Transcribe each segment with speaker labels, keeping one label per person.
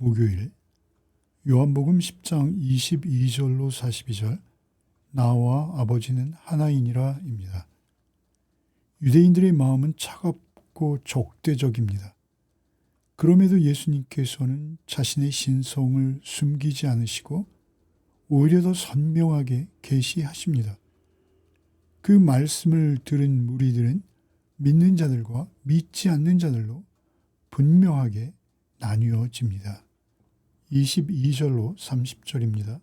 Speaker 1: 목요일 요한복음 10장 22절로 42절 나와 아버지는 하나이니라 입니다. 유대인들의 마음은 차갑고 적대적입니다. 그럼에도 예수님께서는 자신의 신성을 숨기지 않으시고 오히려 더 선명하게 계시하십니다. 그 말씀을 들은 무리들은 믿는 자들과 믿지 않는 자들로 분명하게 나뉘어집니다. 22절로 30절입니다.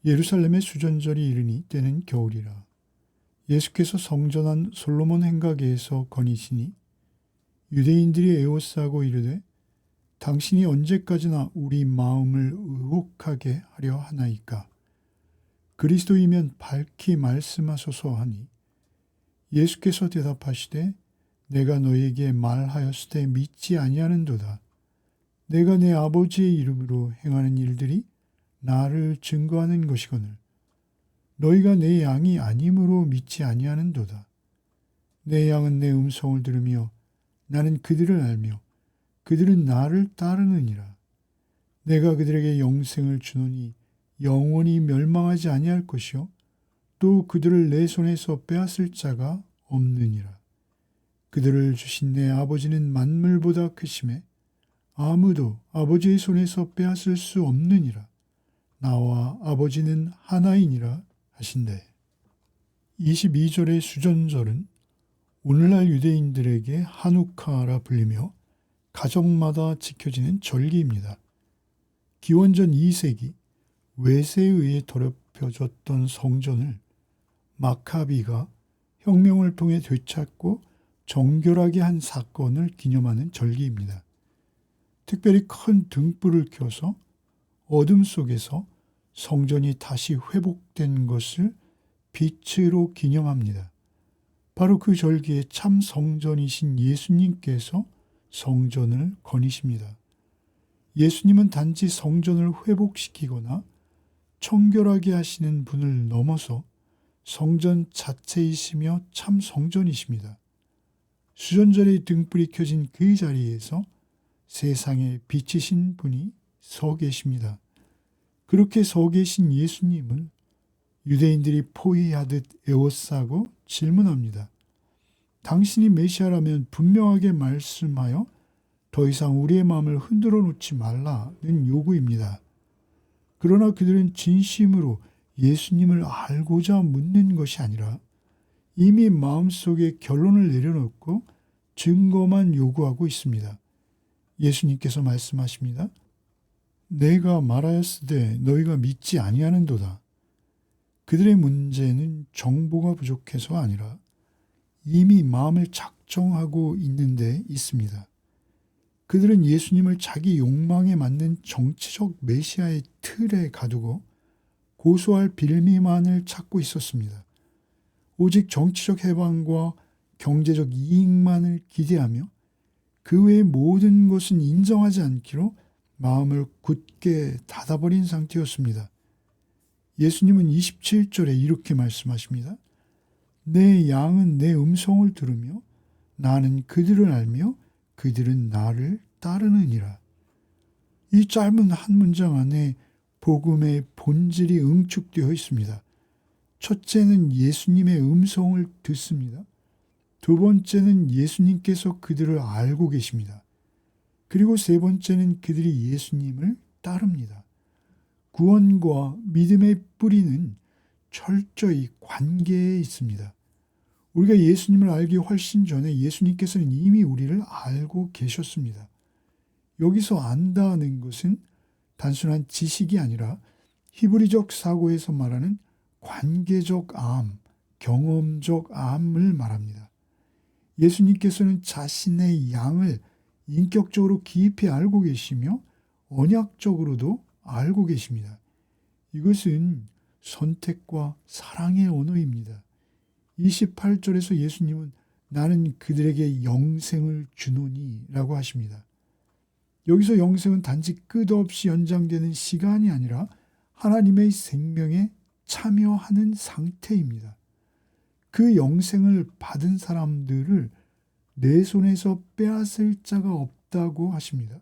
Speaker 1: 예루살렘의 수전절이 이르니 때는 겨울이라. 예수께서 성전한 솔로몬 행각에서 거니시니 유대인들이 에워싸고 이르되 당신이 언제까지나 우리 마음을 의혹하게 하려 하나이까. 그리스도이면 밝히 말씀하소서 하니 예수께서 대답하시되 내가 너에게 말하였으되 믿지 아니하는도다. 내가 내 아버지의 이름으로 행하는 일들이 나를 증거하는 것이거늘 너희가 내 양이 아님으로 믿지 아니하는도다. 내 양은 내 음성을 들으며 나는 그들을 알며 그들은 나를 따르느니라. 내가 그들에게 영생을 주노니 영원히 멸망하지 아니할 것이요 또 그들을 내 손에서 빼앗을 자가 없느니라. 그들을 주신 내 아버지는 만물보다 크심에 아무도 아버지의 손에서 빼앗을 수 없느니라. 나와 아버지는 하나이니라 하신대. 22절의 수전절은 오늘날 유대인들에게 하누카라 불리며 가정마다 지켜지는 절기입니다. 기원전 2세기 외세에 의해 더럽혀졌던 성전을 마카비가 혁명을 통해 되찾고 정결하게 한 사건을 기념하는 절기입니다. 특별히 큰 등불을 켜서 어둠 속에서 성전이 다시 회복된 것을 빛으로 기념합니다. 바로 그 절기에 참 성전이신 예수님께서 성전을 거니십니다. 예수님은 단지 성전을 회복시키거나 청결하게 하시는 분을 넘어서 성전 자체이시며 참 성전이십니다. 수전절의 등불이 켜진 그 자리에서 세상에 빛이신 분이 서 계십니다. 그렇게 서 계신 예수님을 유대인들이 포위하듯 에워싸고 질문합니다. 당신이 메시아라면 분명하게 말씀하여 더 이상 우리의 마음을 흔들어 놓지 말라는 요구입니다. 그러나 그들은 진심으로 예수님을 알고자 묻는 것이 아니라 이미 마음속에 결론을 내려놓고 증거만 요구하고 있습니다. 예수님께서 말씀하십니다. 내가 말하였으되 너희가 믿지 아니하는도다. 그들의 문제는 정보가 부족해서가 아니라 이미 마음을 작정하고 있는 데 있습니다. 그들은 예수님을 자기 욕망에 맞는 정치적 메시아의 틀에 가두고 고소할 빌미만을 찾고 있었습니다. 오직 정치적 해방과 경제적 이익만을 기대하며 그 외의 모든 것은 인정하지 않기로 마음을 굳게 닫아버린 상태였습니다. 예수님은 27절에 이렇게 말씀하십니다. 내 양은 내 음성을 들으며 나는 그들을 알며 그들은 나를 따르느니라. 이 짧은 한 문장 안에 복음의 본질이 응축되어 있습니다. 첫째는 예수님의 음성을 듣습니다. 두 번째는 예수님께서 그들을 알고 계십니다. 그리고 세 번째는 그들이 예수님을 따릅니다. 구원과 믿음의 뿌리는 철저히 관계에 있습니다. 우리가 예수님을 알기 훨씬 전에 예수님께서는 이미 우리를 알고 계셨습니다. 여기서 안다는 것은 단순한 지식이 아니라 히브리적 사고에서 말하는 관계적 암, 경험적 암을 말합니다. 예수님께서는 자신의 양을 인격적으로 깊이 알고 계시며 언약적으로도 알고 계십니다. 이것은 선택과 사랑의 언어입니다. 28절에서 예수님은 나는 그들에게 영생을 주노니 라고 하십니다. 여기서 영생은 단지 끝없이 연장되는 시간이 아니라 하나님의 생명에 참여하는 상태입니다. 그 영생을 받은 사람들을 내 손에서 빼앗을 자가 없다고 하십니다.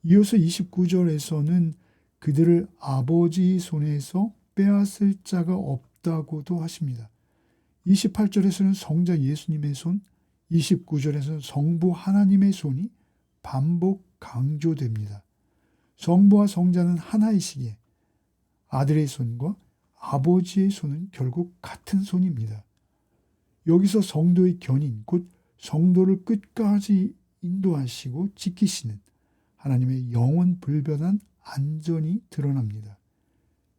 Speaker 1: 이어서 29절에서는 그들을 아버지 손에서 빼앗을 자가 없다고도 하십니다. 28절에서는 성자 예수님의 손, 29절에서는 성부 하나님의 손이 반복 강조됩니다. 성부와 성자는 하나이시기에 아들의 손과 아버지의 손은 결국 같은 손입니다. 여기서 성도의 견인, 곧 성도를 끝까지 인도하시고 지키시는 하나님의 영원 불변한 안전이 드러납니다.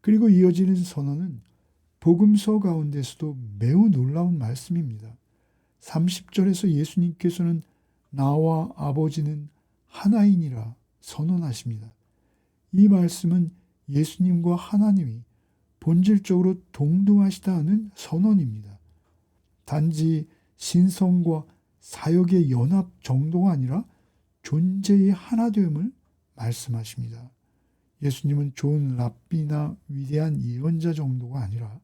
Speaker 1: 그리고 이어지는 선언은 복음서 가운데서도 매우 놀라운 말씀입니다. 30절에서 예수님께서는 나와 아버지는 하나이니라 선언하십니다. 이 말씀은 예수님과 하나님이 본질적으로 동등하시다는 선언입니다. 단지 신성과 사역의 연합 정도가 아니라 존재의 하나됨을 말씀하십니다. 예수님은 좋은 랍비나 위대한 예언자 정도가 아니라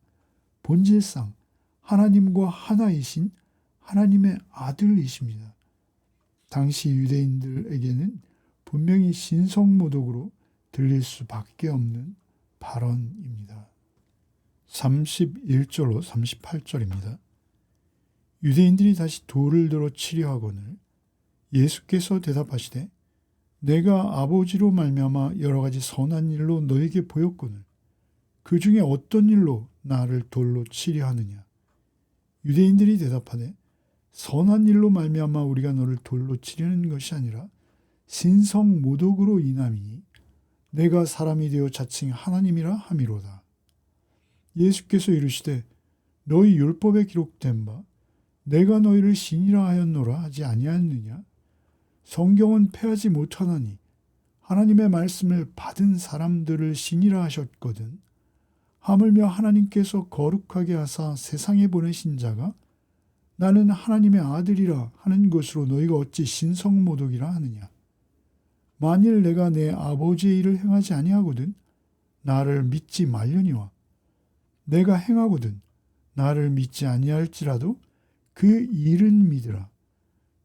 Speaker 1: 본질상 하나님과 하나이신 하나님의 아들이십니다. 당시 유대인들에게는 분명히 신성모독으로 들릴 수밖에 없는 발언입니다. 31절로 38절입니다. 유대인들이 다시 돌을 들어 치려 하거늘 예수께서 대답하시되 내가 아버지로 말미암아 여러 가지 선한 일로 너에게 보였거늘 그 중에 어떤 일로 나를 돌로 치려 하느냐. 유대인들이 대답하되 선한 일로 말미암아 우리가 너를 돌로 치려는 것이 아니라 신성모독으로 인함이니 내가 사람이 되어 자칭 하나님이라 함이로다. 예수께서 이르시되 너희 율법에 기록된 바 내가 너희를 신이라 하였노라 하지 아니하였느냐. 성경은 패하지 못하나니 하나님의 말씀을 받은 사람들을 신이라 하셨거든. 하물며 하나님께서 거룩하게 하사 세상에 보내신 자가 나는 하나님의 아들이라 하는 것으로 너희가 어찌 신성모독이라 하느냐. 만일 내가 내 아버지의 일을 행하지 아니하거든 나를 믿지 말려니와 내가 행하거든 나를 믿지 아니할지라도 그 일은 믿으라.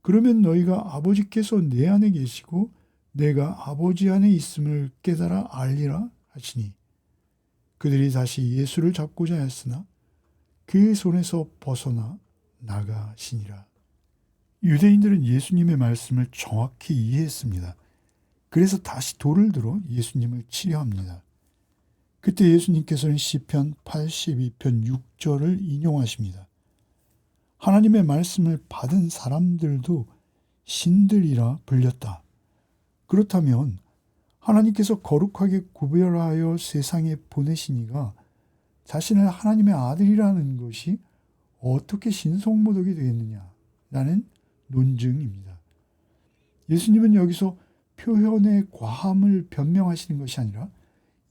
Speaker 1: 그러면 너희가 아버지께서 내 안에 계시고 내가 아버지 안에 있음을 깨달아 알리라 하시니 그들이 다시 예수를 잡고자 했으나 그의 손에서 벗어나 나가시니라. 유대인들은 예수님의 말씀을 정확히 이해했습니다. 그래서 다시 돌을 들어 예수님을 치려 합니다. 그때 예수님께서는 시편 82편 6절을 인용하십니다. 하나님의 말씀을 받은 사람들도 신들이라 불렸다. 그렇다면 하나님께서 거룩하게 구별하여 세상에 보내시니가 자신을 하나님의 아들이라는 것이 어떻게 신성모독이 되겠느냐라는 논증입니다. 예수님은 여기서 표현의 과함을 변명하시는 것이 아니라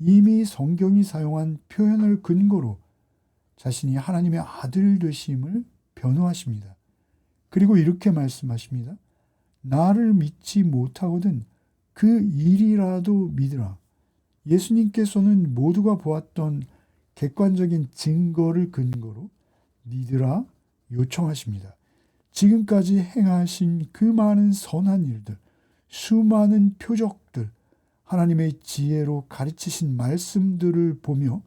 Speaker 1: 이미 성경이 사용한 표현을 근거로 자신이 하나님의 아들 되심을 변호하십니다. 그리고 이렇게 말씀하십니다. 나를 믿지 못하거든 그 일이라도 믿으라. 예수님께서는 모두가 보았던 객관적인 증거를 근거로 믿으라 요청하십니다. 지금까지 행하신 그 많은 선한 일들, 수많은 표적들, 하나님의 지혜로 가르치신 말씀들을 보며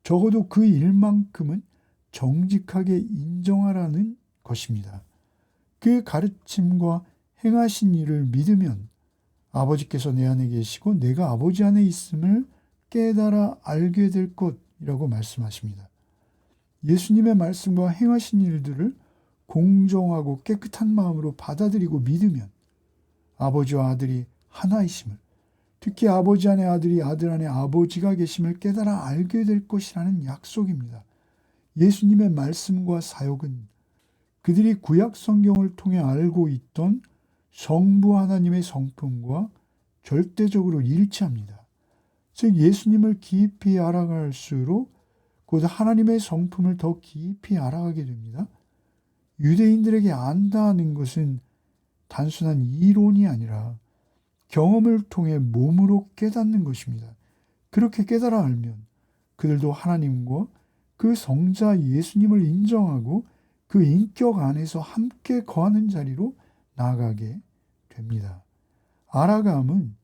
Speaker 1: 적어도 그 일만큼은 정직하게 인정하라는 것입니다. 그 가르침과 행하신 일을 믿으면 아버지께서 내 안에 계시고 내가 아버지 안에 있음을 깨달아 알게 될 것이라고 말씀하십니다. 예수님의 말씀과 행하신 일들을 공정하고 깨끗한 마음으로 받아들이고 믿으면 아버지와 아들이 하나이심을, 특히 아버지 안에 아들이 아들 안에 아버지가 계심을 깨달아 알게 될 것이라는 약속입니다. 예수님의 말씀과 사역은 그들이 구약 성경을 통해 알고 있던 성부 하나님의 성품과 절대적으로 일치합니다. 즉 예수님을 깊이 알아갈수록 곧 하나님의 성품을 더 깊이 알아가게 됩니다. 유대인들에게 안다는 것은 단순한 이론이 아니라 경험을 통해 몸으로 깨닫는 것입니다. 그렇게 깨달아 알면 그들도 하나님과 그 성자 예수님을 인정하고 그 인격 안에서 함께 거하는 자리로 나아가게 됩니다. 알아감은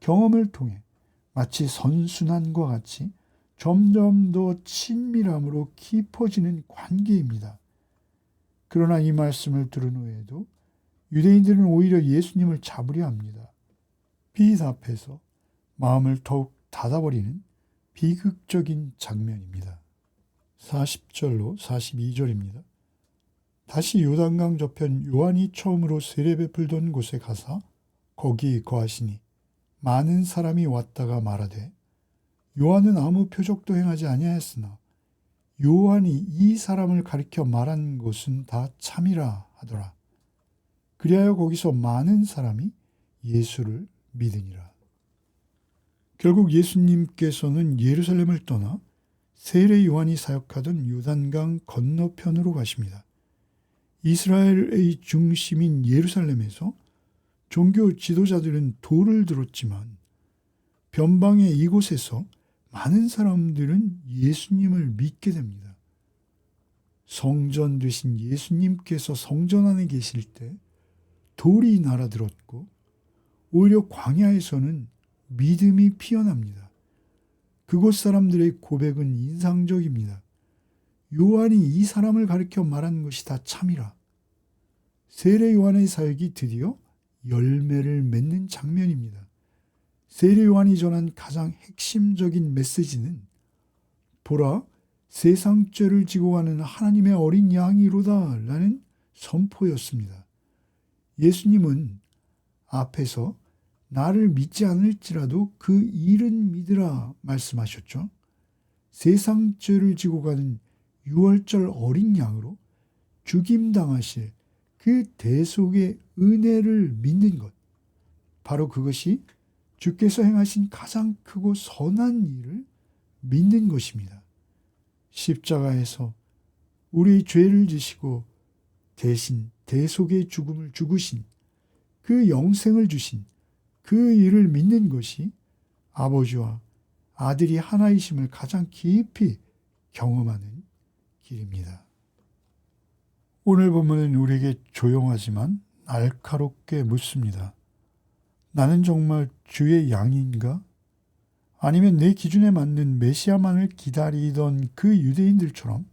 Speaker 1: 경험을 통해 마치 선순환과 같이 점점 더 친밀함으로 깊어지는 관계입니다. 그러나 이 말씀을 들은 후에도 유대인들은 오히려 예수님을 잡으려 합니다. 빛 앞에서 마음을 더욱 닫아버리는 비극적인 장면입니다. 40절로 42절입니다. 다시 요단강 저편 요한이 처음으로 세례 베풀던 곳에 가사 거기 거하시니 많은 사람이 왔다가 말하되 요한은 아무 표적도 행하지 아니하였으나 요한이 이 사람을 가리켜 말한 것은 다 참이라 하더라. 그리하여 거기서 많은 사람이 예수를 믿으니라. 결국 예수님께서는 예루살렘을 떠나 세례 요한이 사역하던 요단강 건너편으로 가십니다. 이스라엘의 중심인 예루살렘에서 종교 지도자들은 돌을 들었지만 변방의 이곳에서 많은 사람들은 예수님을 믿게 됩니다. 성전 되신 예수님께서 성전 안에 계실 때 돌이 날아들었고 오히려 광야에서는 믿음이 피어납니다. 그곳 사람들의 고백은 인상적입니다. 요한이 이 사람을 가리켜 말한 것이 다 참이라. 세례 요한의 사역이 드디어 열매를 맺는 장면입니다. 세례 요한이 전한 가장 핵심적인 메시지는 보라, 세상 죄를 지고 가는 하나님의 어린 양이로다 라는 선포였습니다. 예수님은 앞에서 나를 믿지 않을지라도 그 일은 믿으라 말씀하셨죠. 세상 죄를 지고 가는 유월절 어린 양으로 죽임당하실 그 대속의 은혜를 믿는 것. 바로 그것이 주께서 행하신 가장 크고 선한 일을 믿는 것입니다. 십자가에서 우리의 죄를 지시고 대신 대속의 죽음을 죽으신 그 영생을 주신 그 일을 믿는 것이 아버지와 아들이 하나이심을 가장 깊이 경험하는 길입니다. 오늘 본문은 우리에게 조용하지만 날카롭게 묻습니다. 나는 정말 주의 양인가? 아니면 내 기준에 맞는 메시아만을 기다리던 그 유대인들처럼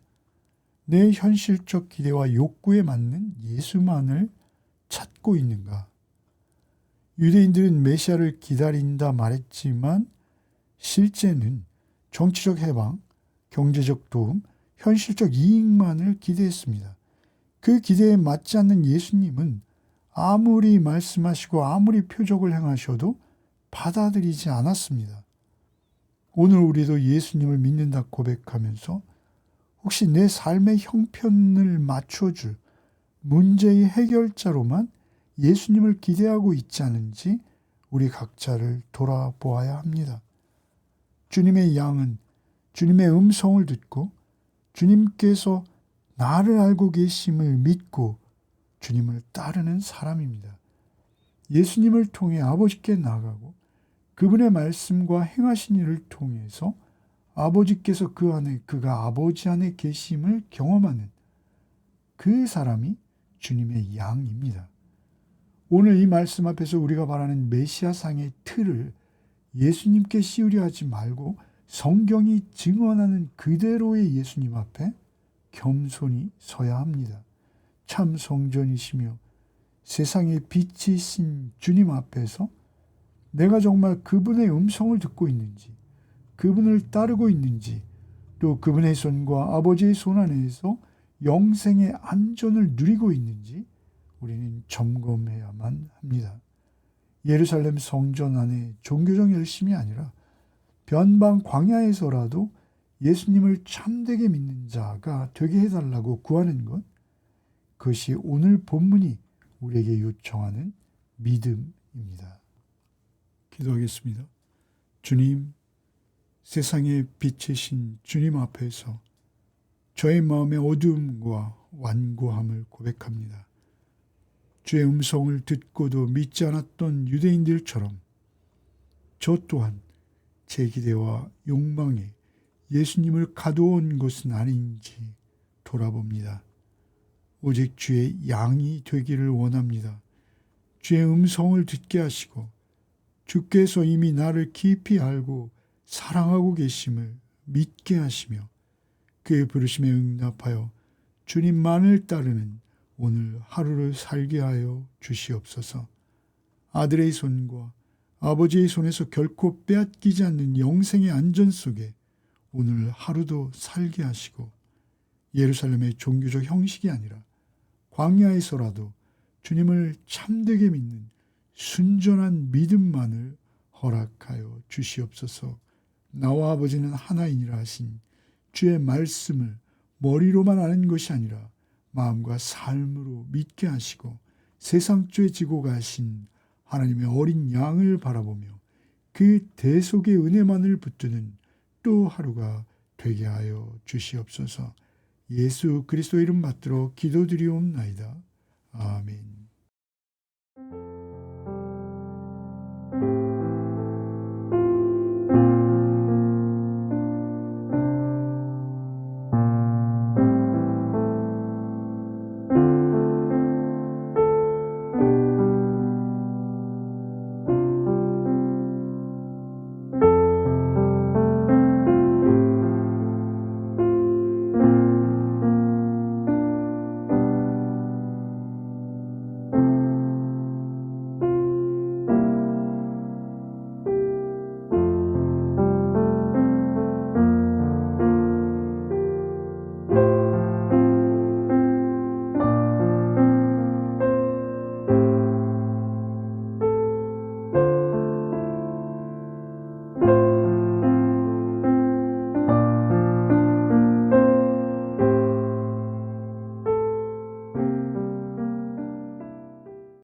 Speaker 1: 내 현실적 기대와 욕구에 맞는 예수만을 찾고 있는가? 유대인들은 메시아를 기다린다 말했지만 실제는 정치적 해방, 경제적 도움, 현실적 이익만을 기대했습니다. 그 기대에 맞지 않는 예수님은 아무리 말씀하시고 아무리 표적을 행하셔도 받아들이지 않았습니다. 오늘 우리도 예수님을 믿는다 고백하면서 혹시 내 삶의 형편을 맞춰줄 문제의 해결자로만 예수님을 기대하고 있지 않은지 우리 각자를 돌아보아야 합니다. 주님의 양은 주님의 음성을 듣고 주님께서 나를 알고 계심을 믿고 주님을 따르는 사람입니다. 예수님을 통해 아버지께 나아가고 그분의 말씀과 행하신 일을 통해서 아버지께서 그가 아버지 안에 계심을 경험하는 그 사람이 주님의 양입니다. 오늘 이 말씀 앞에서 우리가 바라는 메시아상의 틀을 예수님께 씌우려 하지 말고 성경이 증언하는 그대로의 예수님 앞에 겸손히 서야 합니다. 참 성전이시며 세상의 빛이신 주님 앞에서 내가 정말 그분의 음성을 듣고 있는지, 그분을 따르고 있는지, 또 그분의 손과 아버지의 손 안에서 영생의 안전을 누리고 있는지 우리는 점검해야만 합니다. 예루살렘 성전 안에 종교적 열심이 아니라 변방 광야에서라도 예수님을 참되게 믿는 자가 되게 해달라고 구하는 것, 그것이 오늘 본문이 우리에게 요청하는 믿음입니다. 기도하겠습니다. 주님, 세상의 빛이신 주님 앞에서 저의 마음의 어두움과 완고함을 고백합니다. 주의 음성을 듣고도 믿지 않았던 유대인들처럼 저 또한 제 기대와 욕망에 예수님을 가두어온 것은 아닌지 돌아봅니다. 오직 주의 양이 되기를 원합니다. 주의 음성을 듣게 하시고 주께서 이미 나를 깊이 알고 사랑하고 계심을 믿게 하시며 그의 부르심에 응답하여 주님만을 따르는 오늘 하루를 살게 하여 주시옵소서. 아들의 손과 아버지의 손에서 결코 빼앗기지 않는 영생의 안전 속에 오늘 하루도 살게 하시고 예루살렘의 종교적 형식이 아니라 광야에서라도 주님을 참되게 믿는 순전한 믿음만을 허락하여 주시옵소서. 나와 아버지는 하나이니라 하신 주의 말씀을 머리로만 아는 것이 아니라 마음과 삶으로 믿게 하시고 세상죄 지고 가신 하나님의 어린 양을 바라보며 그 대속의 은혜만을 붙드는 또 하루가 되게 하여 주시옵소서. 예수 그리스도 이름 받들어 기도드리옵나이다. 아멘.